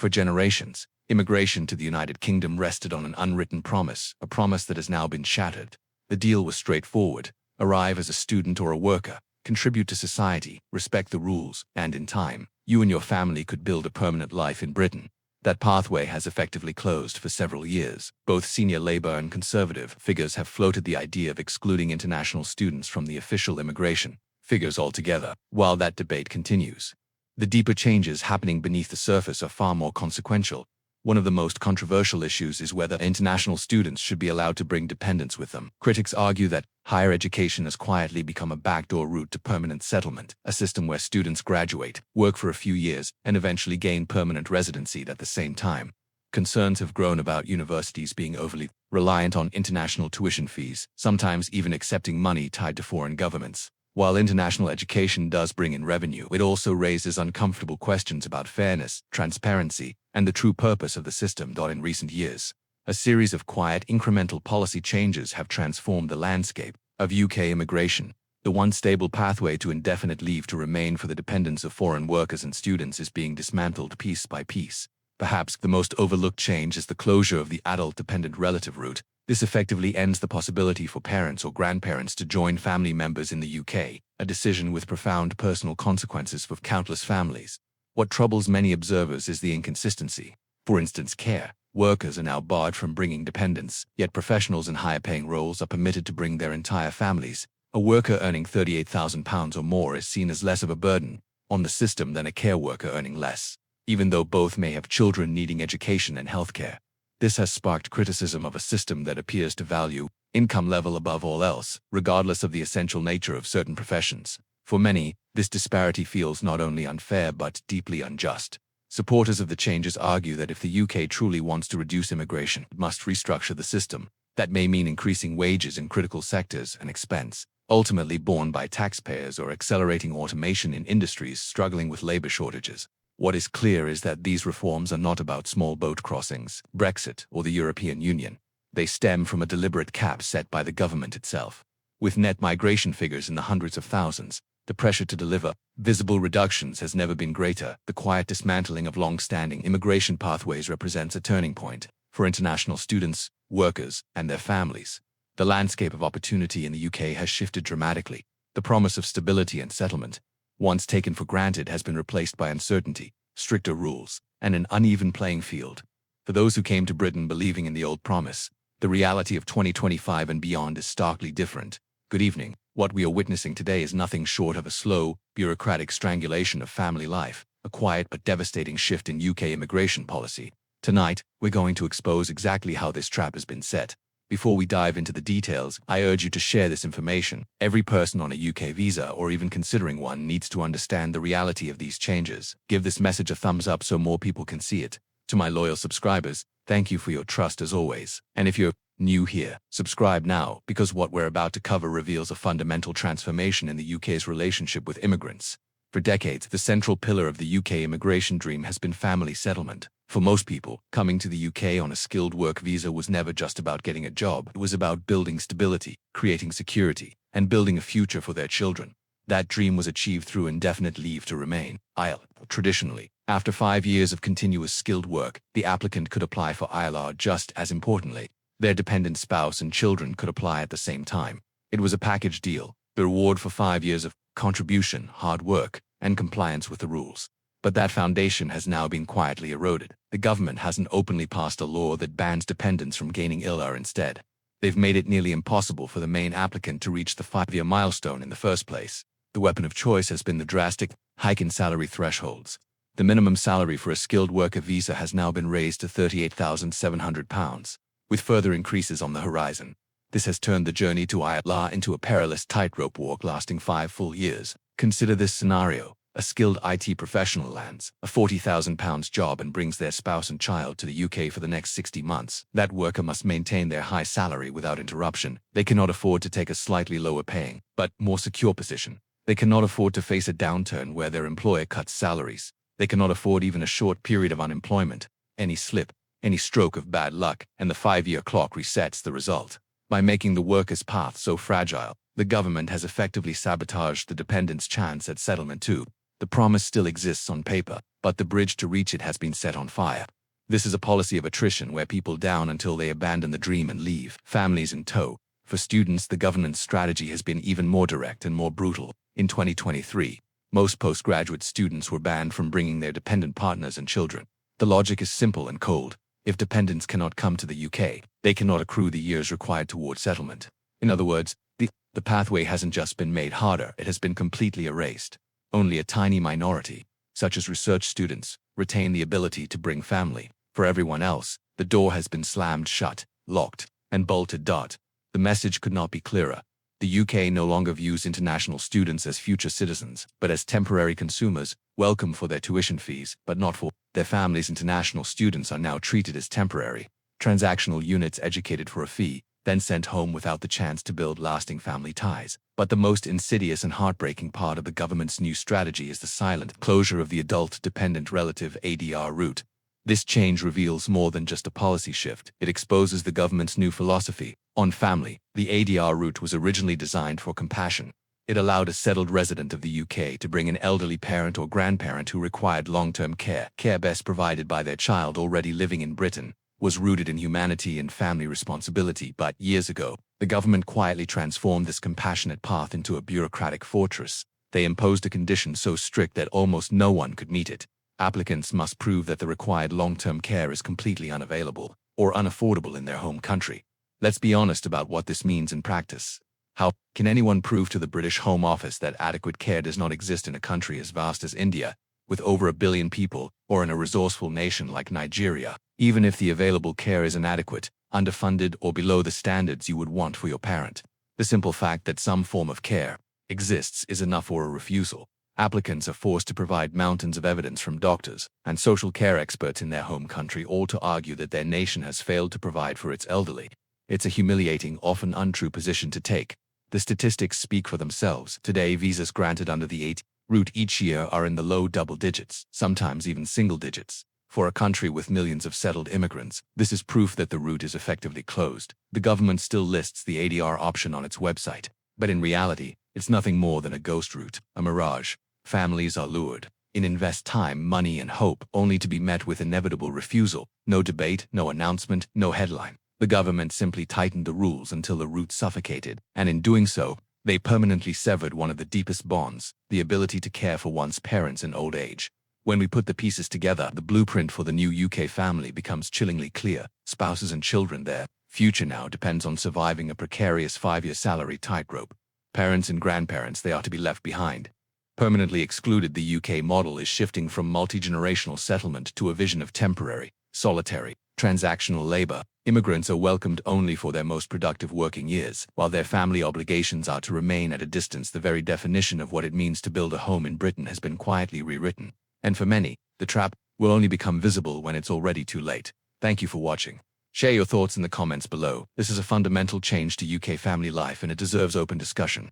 For generations, immigration to the United Kingdom rested on an unwritten promise, a promise that has now been shattered. The deal was straightforward: arrive as a student or a worker, contribute to society, respect the rules, and in time, you and your family could build a permanent life in Britain. That pathway has effectively closed for several years. Both senior Labour and Conservative figures have floated the idea of excluding international students from the official immigration figures altogether. While that debate continues, the deeper changes happening beneath the surface are far more consequential. One of the most controversial issues is whether international students should be allowed to bring dependents with them. Critics argue that higher education has quietly become a backdoor route to permanent settlement, a system where students graduate, work for a few years, and eventually gain permanent residency at the same time. Concerns have grown about universities being overly reliant on international tuition fees, sometimes even accepting money tied to foreign governments. While international education does bring in revenue, it also raises uncomfortable questions about fairness, transparency, and the true purpose of the system. In recent years, a series of quiet, incremental policy changes have transformed the landscape of UK immigration. The once stable pathway to indefinite leave to remain for the dependents of foreign workers and students is being dismantled piece by piece. Perhaps the most overlooked change is the closure of the adult-dependent relative route. This effectively ends the possibility for parents or grandparents to join family members in the UK, a decision with profound personal consequences for countless families. What troubles many observers is the inconsistency. For instance, care workers are now barred from bringing dependents, yet professionals in higher-paying roles are permitted to bring their entire families. A worker earning £38,000 or more is seen as less of a burden on the system than a care worker earning less, even though both may have children needing education and healthcare. This has sparked criticism of a system that appears to value income level above all else, regardless of the essential nature of certain professions. For many, this disparity feels not only unfair but deeply unjust. Supporters of the changes argue that if the UK truly wants to reduce immigration, it must restructure the system. That may mean increasing wages in critical sectors and expense, ultimately borne by taxpayers, or accelerating automation in industries struggling with labor shortages. What is clear is that these reforms are not about small boat crossings, Brexit, or the European Union. They stem from a deliberate cap set by the government itself. With net migration figures in the hundreds of thousands, the pressure to deliver visible reductions has never been greater. The quiet dismantling of long-standing immigration pathways represents a turning point for international students, workers, and their families. The landscape of opportunity in the UK has shifted dramatically. The promise of stability and settlement, once taken for granted, has been replaced by uncertainty, stricter rules, and an uneven playing field. For those who came to Britain believing in the old promise, the reality of 2025 and beyond is starkly different. Good evening. What we are witnessing today is nothing short of a slow, bureaucratic strangulation of family life, a quiet but devastating shift in UK immigration policy. Tonight, we're going to expose exactly how this trap has been set. Before we dive into the details, I urge you to share this information. Every person on a UK visa or even considering one needs to understand the reality of these changes. Give this message a thumbs up so more people can see it. To my loyal subscribers, thank you for your trust as always. And if you're new here, subscribe now, because what we're about to cover reveals a fundamental transformation in the UK's relationship with immigrants. For decades, the central pillar of the UK immigration dream has been family settlement. For most people, coming to the UK on a skilled work visa was never just about getting a job. It was about building stability, creating security, and building a future for their children. That dream was achieved through indefinite leave to remain, ILR. Traditionally, after 5 years of continuous skilled work, the applicant could apply for ILR. Just as importantly, their dependent spouse and children could apply at the same time. It was a package deal, the reward for 5 years of contribution, hard work, and compliance with the rules. But that foundation has now been quietly eroded. The government hasn't openly passed a law that bans dependents from gaining ILR instead. They've made it nearly impossible for the main applicant to reach the 5-year milestone in the first place. The weapon of choice has been the drastic hike in salary thresholds. The minimum salary for a skilled worker visa has now been raised to £38,700, with further increases on the horizon. This has turned the journey to ILR into a perilous tightrope walk lasting 5 full years. Consider this scenario. A skilled IT professional lands a £40,000 job and brings their spouse and child to the UK for the next 60 months. That worker must maintain their high salary without interruption. They cannot afford to take a slightly lower paying, but more secure position. They cannot afford to face a downturn where their employer cuts salaries. They cannot afford even a short period of unemployment. Any slip, any stroke of bad luck, and the 5-year clock resets the result. By making the worker's path so fragile, the government has effectively sabotaged the dependent's chance at settlement too. The promise still exists on paper, but the bridge to reach it has been set on fire. This is a policy of attrition where people down until they abandon the dream and leave families in tow. For students, the government's strategy has been even more direct and more brutal. In 2023, most postgraduate students were banned from bringing their dependent partners and children. The logic is simple and cold. If dependents cannot come to the UK, they cannot accrue the years required toward settlement. In other words, the pathway hasn't just been made harder, it has been completely erased. Only a tiny minority, such as research students, retain the ability to bring family. For everyone else, the door has been slammed shut, locked, and bolted. The message could not be clearer. The UK no longer views international students as future citizens, but as temporary consumers, welcome for their tuition fees, but not for their families. International students are now treated as temporary, transactional units educated for a fee, then sent home without the chance to build lasting family ties. But the most insidious and heartbreaking part of the government's new strategy is the silent closure of the Adult Dependent Relative ADR route. This change reveals more than just a policy shift. It exposes the government's new philosophy on family. The ADR route was originally designed for compassion. It allowed a settled resident of the UK to bring an elderly parent or grandparent who required long-term care best provided by their child already living in Britain. Was rooted in humanity and family responsibility. But years ago, the government quietly transformed this compassionate path into a bureaucratic fortress. They imposed a condition so strict that almost no one could meet it. Applicants must prove that the required long-term care is completely unavailable or unaffordable in their home country. Let's be honest about what this means in practice. How can anyone prove to the British Home Office that adequate care does not exist in a country as vast as India, with over 1 billion people, or in a resourceful nation like Nigeria, even if the available care is inadequate, underfunded, or below the standards you would want for your parent? The simple fact that some form of care exists is enough for a refusal. Applicants are forced to provide mountains of evidence from doctors and social care experts in their home country, all to argue that their nation has failed to provide for its elderly. It's a humiliating, often untrue position to take. The statistics speak for themselves. Today, visas granted under the ADR route each year are in the low double digits, sometimes even single digits. For a country with millions of settled immigrants, this is proof that the route is effectively closed. The government still lists the ADR option on its website, but in reality, it's nothing more than a ghost route, a mirage. Families are lured in, invest time, money, and hope, only to be met with inevitable refusal. No debate, no announcement, no headline. The government simply tightened the rules until the route suffocated, and in doing so, they permanently severed one of the deepest bonds, the ability to care for one's parents in old age. When we put the pieces together, the blueprint for the new UK family becomes chillingly clear. Spouses and children, their future now depends on surviving a precarious 5-year salary tightrope. Parents and grandparents, they are to be left behind. Permanently excluded. The UK model is shifting from multi-generational settlement to a vision of temporary, solitary, transactional labor. Immigrants are welcomed only for their most productive working years, while their family obligations are to remain at a distance. The very definition of what it means to build a home in Britain has been quietly rewritten. And for many, the trap will only become visible when it's already too late. Thank you for watching. Share your thoughts in the comments below. This is a fundamental change to UK family life, and it deserves open discussion.